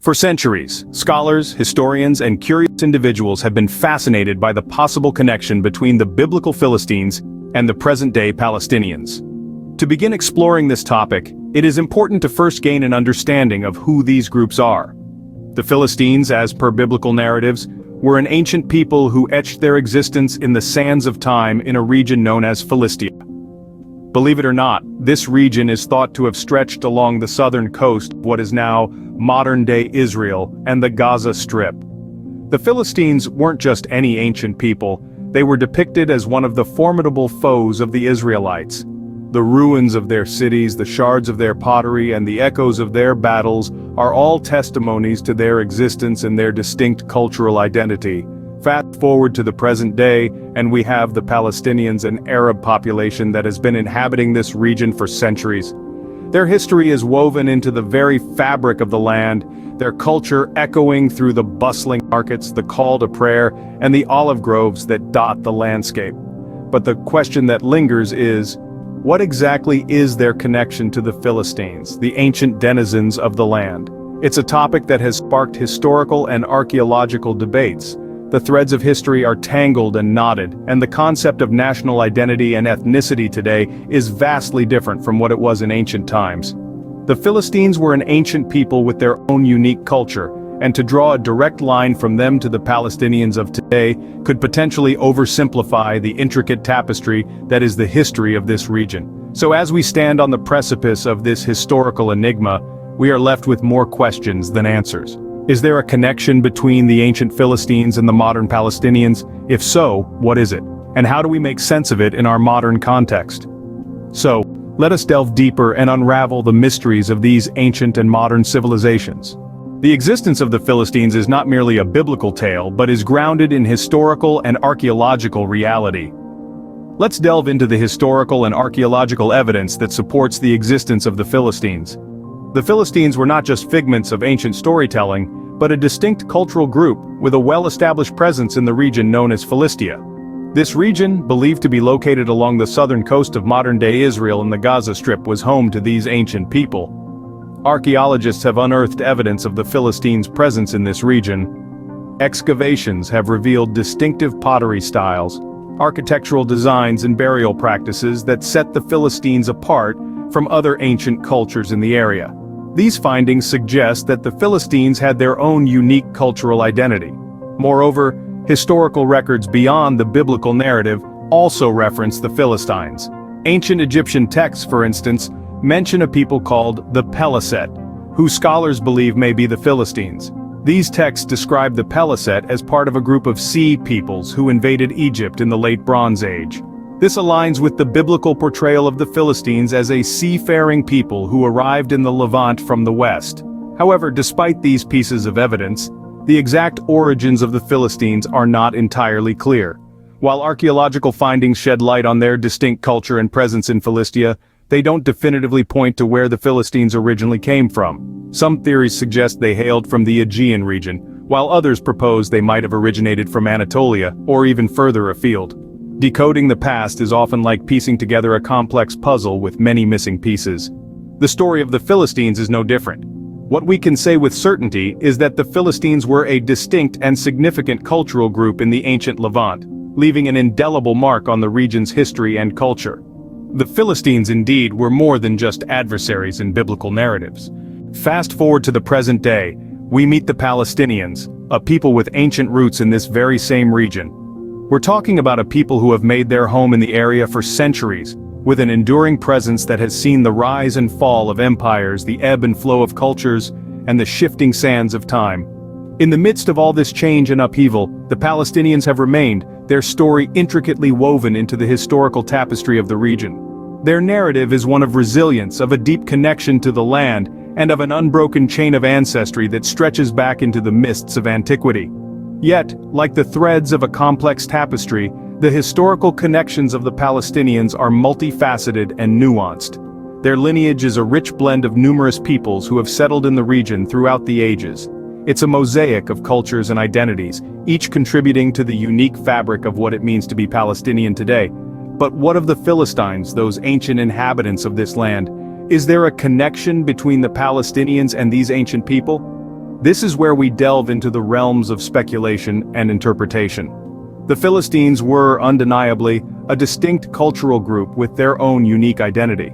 For centuries, scholars, historians, and curious individuals have been fascinated by the possible connection between the biblical Philistines and the present-day Palestinians. To begin exploring this topic, it is important to first gain an understanding of who these groups are. The Philistines, as per biblical narratives, were an ancient people who etched their existence in the sands of time in a region known as Philistia. Believe it or not, this region is thought to have stretched along the southern coast of what is now modern-day Israel and the Gaza Strip. The Philistines weren't just any ancient people, they were depicted as one of the formidable foes of the Israelites. The ruins of their cities, the shards of their pottery, and the echoes of their battles are all testimonies to their existence and their distinct cultural identity. Fast forward to the present day, and we have the Palestinians, an Arab population that has been inhabiting this region for centuries. Their history is woven into the very fabric of the land, their culture echoing through the bustling markets, the call to prayer, and the olive groves that dot the landscape. But the question that lingers is, what exactly is their connection to the Philistines, the ancient denizens of the land? It's a topic that has sparked historical and archaeological debates. The threads of history are tangled and knotted, and the concept of national identity and ethnicity today is vastly different from what it was in ancient times. The Philistines were an ancient people with their own unique culture, and to draw a direct line from them to the Palestinians of today could potentially oversimplify the intricate tapestry that is the history of this region. So as we stand on the precipice of this historical enigma, we are left with more questions than answers. Is there a connection between the ancient Philistines and the modern Palestinians? If so, what is it? And how do we make sense of it in our modern context? So, let us delve deeper and unravel the mysteries of these ancient and modern civilizations. The existence of the Philistines is not merely a biblical tale, but is grounded in historical and archaeological reality. Let's delve into the historical and archaeological evidence that supports the existence of the Philistines. The Philistines were not just figments of ancient storytelling, but a distinct cultural group with a well-established presence in the region known as Philistia. This region, believed to be located along the southern coast of modern-day Israel and the Gaza Strip, was home to these ancient people. Archaeologists have unearthed evidence of the Philistines' presence in this region. Excavations have revealed distinctive pottery styles, architectural designs and burial practices that set the Philistines apart from other ancient cultures in the area. These findings suggest that the Philistines had their own unique cultural identity. Moreover, historical records beyond the biblical narrative also reference the Philistines. Ancient Egyptian texts, for instance, mention a people called the Peliset, who scholars believe may be the Philistines. These texts describe the Peliset as part of a group of sea peoples who invaded Egypt in the late Bronze Age. This aligns with the biblical portrayal of the Philistines as a seafaring people who arrived in the Levant from the west. However, despite these pieces of evidence, the exact origins of the Philistines are not entirely clear. While archaeological findings shed light on their distinct culture and presence in Philistia, they don't definitively point to where the Philistines originally came from. Some theories suggest they hailed from the Aegean region, while others propose they might have originated from Anatolia or even further afield. Decoding the past is often like piecing together a complex puzzle with many missing pieces. The story of the Philistines is no different. What we can say with certainty is that the Philistines were a distinct and significant cultural group in the ancient Levant, leaving an indelible mark on the region's history and culture. The Philistines indeed were more than just adversaries in biblical narratives. Fast forward to the present day, we meet the Palestinians, a people with ancient roots in this very same region. We're talking about a people who have made their home in the area for centuries, with an enduring presence that has seen the rise and fall of empires, the ebb and flow of cultures, and the shifting sands of time. In the midst of all this change and upheaval, the Palestinians have remained, their story intricately woven into the historical tapestry of the region. Their narrative is one of resilience, of a deep connection to the land, and of an unbroken chain of ancestry that stretches back into the mists of antiquity. Yet, like the threads of a complex tapestry, the historical connections of the Palestinians are multifaceted and nuanced. Their lineage is a rich blend of numerous peoples who have settled in the region throughout the ages. It's a mosaic of cultures and identities, each contributing to the unique fabric of what it means to be Palestinian today. But what of the Philistines, those ancient inhabitants of this land? Is there a connection between the Palestinians and these ancient people? This is where we delve into the realms of speculation and interpretation. The Philistines were, undeniably, a distinct cultural group with their own unique identity.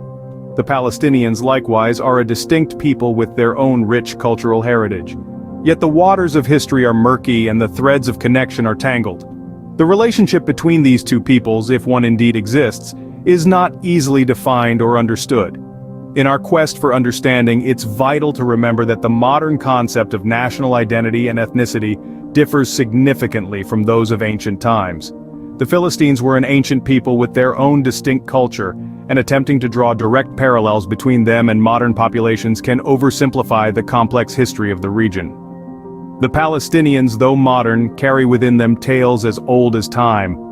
The Palestinians, likewise, are a distinct people with their own rich cultural heritage. Yet the waters of history are murky and the threads of connection are tangled. The relationship between these two peoples, if one indeed exists, is not easily defined or understood. In our quest for understanding, it's vital to remember that the modern concept of national identity and ethnicity differs significantly from those of ancient times. The Philistines were an ancient people with their own distinct culture, and attempting to draw direct parallels between them and modern populations can oversimplify the complex history of the region. The Palestinians, though modern, carry within them tales as old as time.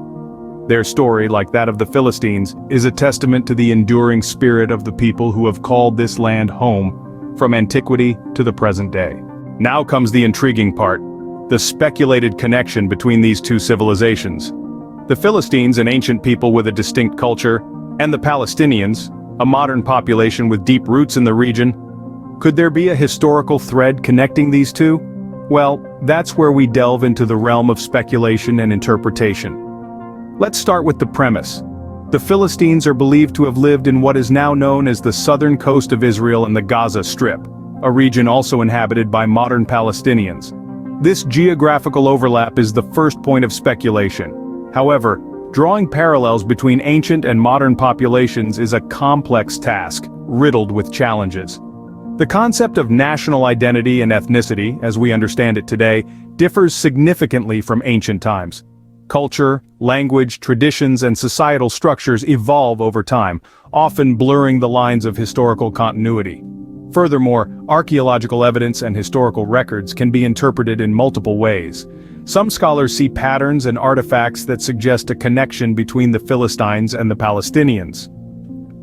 Their story, like that of the Philistines, is a testament to the enduring spirit of the people who have called this land home, from antiquity to the present day. Now comes the intriguing part: the speculated connection between these two civilizations. The Philistines, an ancient people with a distinct culture, and the Palestinians, a modern population with deep roots in the region. Could there be a historical thread connecting these two? Well, that's where we delve into the realm of speculation and interpretation. Let's start with the premise. The Philistines are believed to have lived in what is now known as the southern coast of Israel and the Gaza Strip, a region also inhabited by modern Palestinians. This geographical overlap is the first point of speculation. However, drawing parallels between ancient and modern populations is a complex task, riddled with challenges. The concept of national identity and ethnicity, as we understand it today, differs significantly from ancient times. Culture, language, traditions, and societal structures evolve over time, often blurring the lines of historical continuity. Furthermore, archaeological evidence and historical records can be interpreted in multiple ways. Some scholars see patterns and artifacts that suggest a connection between the Philistines and the Palestinians.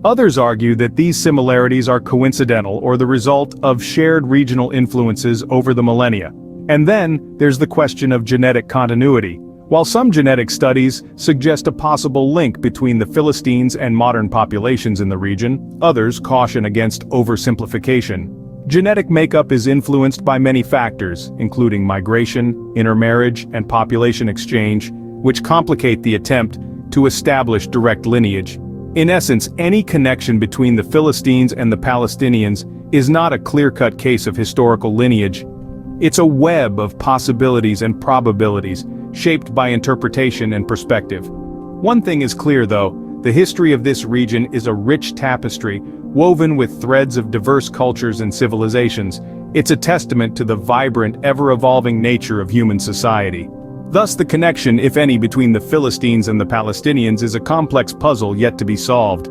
Others argue that these similarities are coincidental or the result of shared regional influences over the millennia. And then, there's the question of genetic continuity. While some genetic studies suggest a possible link between the Philistines and modern populations in the region, others caution against oversimplification. Genetic makeup is influenced by many factors, including migration, intermarriage, and population exchange, which complicate the attempt to establish direct lineage. In essence, any connection between the Philistines and the Palestinians is not a clear-cut case of historical lineage. It's a web of possibilities and probabilities, shaped by interpretation and perspective. One thing is clear though, the history of this region is a rich tapestry, woven with threads of diverse cultures and civilizations. It's a testament to the vibrant, ever-evolving nature of human society. Thus the connection, if any, between the Philistines and the Palestinians is a complex puzzle yet to be solved.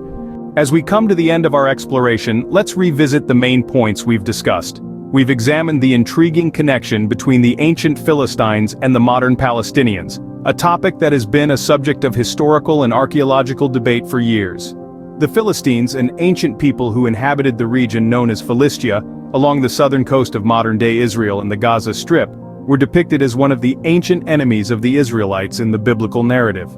As we come to the end of our exploration, let's revisit the main points we've discussed. We've examined the intriguing connection between the ancient Philistines and the modern Palestinians, a topic that has been a subject of historical and archaeological debate for years. The Philistines, an ancient people who inhabited the region known as Philistia, along the southern coast of modern-day Israel and the Gaza Strip, were depicted as one of the ancient enemies of the Israelites in the biblical narrative.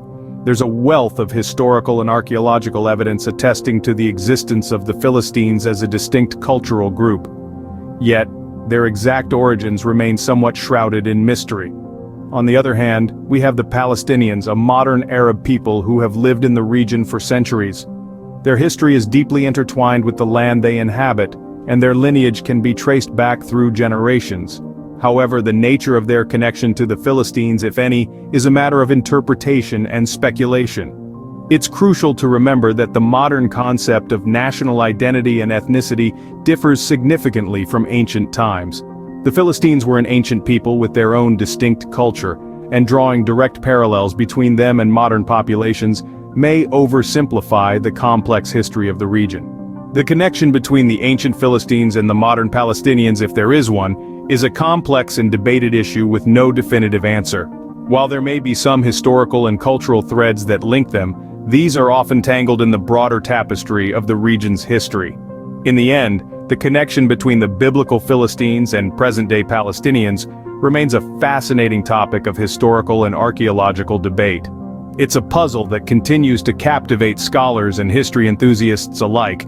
There's a wealth of historical and archaeological evidence attesting to the existence of the Philistines as a distinct cultural group. Yet, their exact origins remain somewhat shrouded in mystery. On the other hand, we have the Palestinians, a modern Arab people who have lived in the region for centuries. Their history is deeply intertwined with the land they inhabit, and their lineage can be traced back through generations. However, the nature of their connection to the Philistines, if any, is a matter of interpretation and speculation. It's crucial to remember that the modern concept of national identity and ethnicity differs significantly from ancient times. The Philistines were an ancient people with their own distinct culture, and drawing direct parallels between them and modern populations may oversimplify the complex history of the region. The connection between the ancient Philistines and the modern Palestinians, if there is one, is a complex and debated issue with no definitive answer. While there may be some historical and cultural threads that link them, these are often tangled in the broader tapestry of the region's history. In the end, the connection between the biblical Philistines and present-day Palestinians remains a fascinating topic of historical and archaeological debate. It's a puzzle that continues to captivate scholars and history enthusiasts alike,